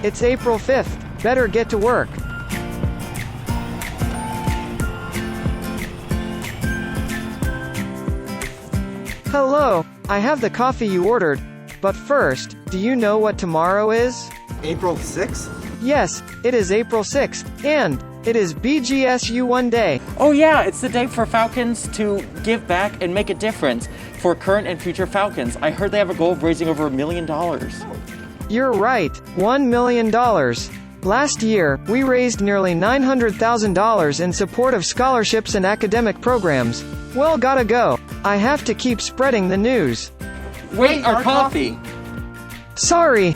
It's April 5th. Better get to work. Hello, I have the coffee you ordered. But first, do you know what tomorrow is? April 6th? Yes, it is April 6th, and it is BGSU One Day. Oh yeah, it's the day for Falcons to give back and make a difference for current and future Falcons. I heard they have a goal of raising over $1 million. You're right, $1 million. Last year, we raised nearly $900,000 in support of scholarships and academic programs. Well, gotta go. I have to keep spreading the news. Wait, our coffee! Sorry.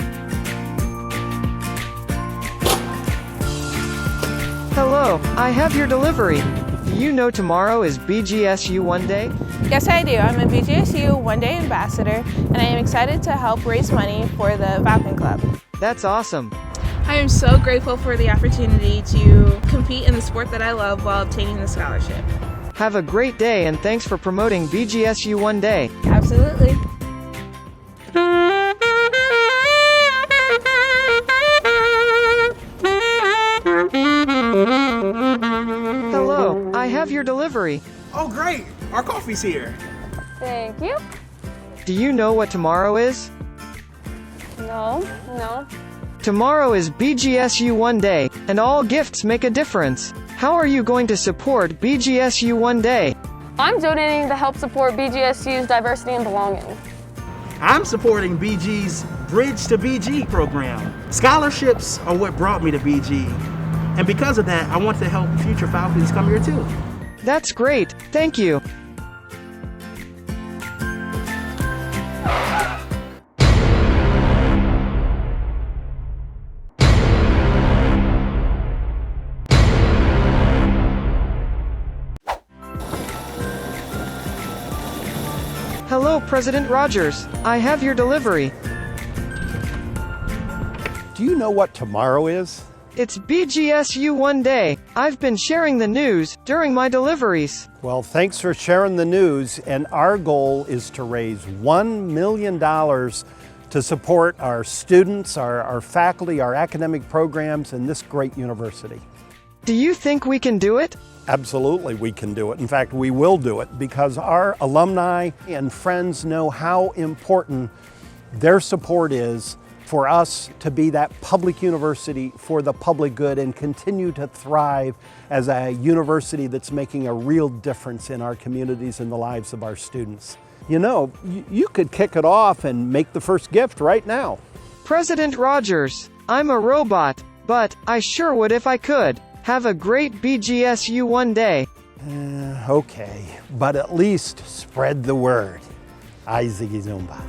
Hello, I have your delivery. Do you know tomorrow is BGSU One Day? Yes, I do. I'm a BGSU One Day ambassador, and I am excited to help raise money for the Falcon Club. That's awesome. I am so grateful for the opportunity to compete in the sport that I love while obtaining the scholarship. Have a great day and thanks for promoting BGSU One Day. Absolutely. Hello, I have your delivery. Oh great! Our coffee's here! Thank you. Do you know what tomorrow is? No. Tomorrow is BGSU One Day, and all gifts make a difference. How are you going to support BGSU One Day? I'm donating to help support BGSU's diversity and belonging. I'm supporting BG's Bridge to BG program. Scholarships are what brought me to BG. And because of that, I want to help future Falcons come here too. That's great, thank you. Hello, President Rogers. I have your delivery. Do you know what tomorrow is? It's BGSU One Day. I've been sharing the news during my deliveries. Well, thanks for sharing the news, and our goal is to raise $1 million to support our students, our faculty, our academic programs, and this great university. Do you think we can do it? Absolutely, we can do it. In fact, we will do it because our alumni and friends know how important their support is for us to be that public university for the public good and continue to thrive as a university that's making a real difference in our communities and the lives of our students. You know, you could kick it off and make the first gift right now. President Rogers, I'm a robot, but I sure would if I could. Have a great BGSU One Day. Okay, but at least spread the word. Ay, Ziggy Zumba.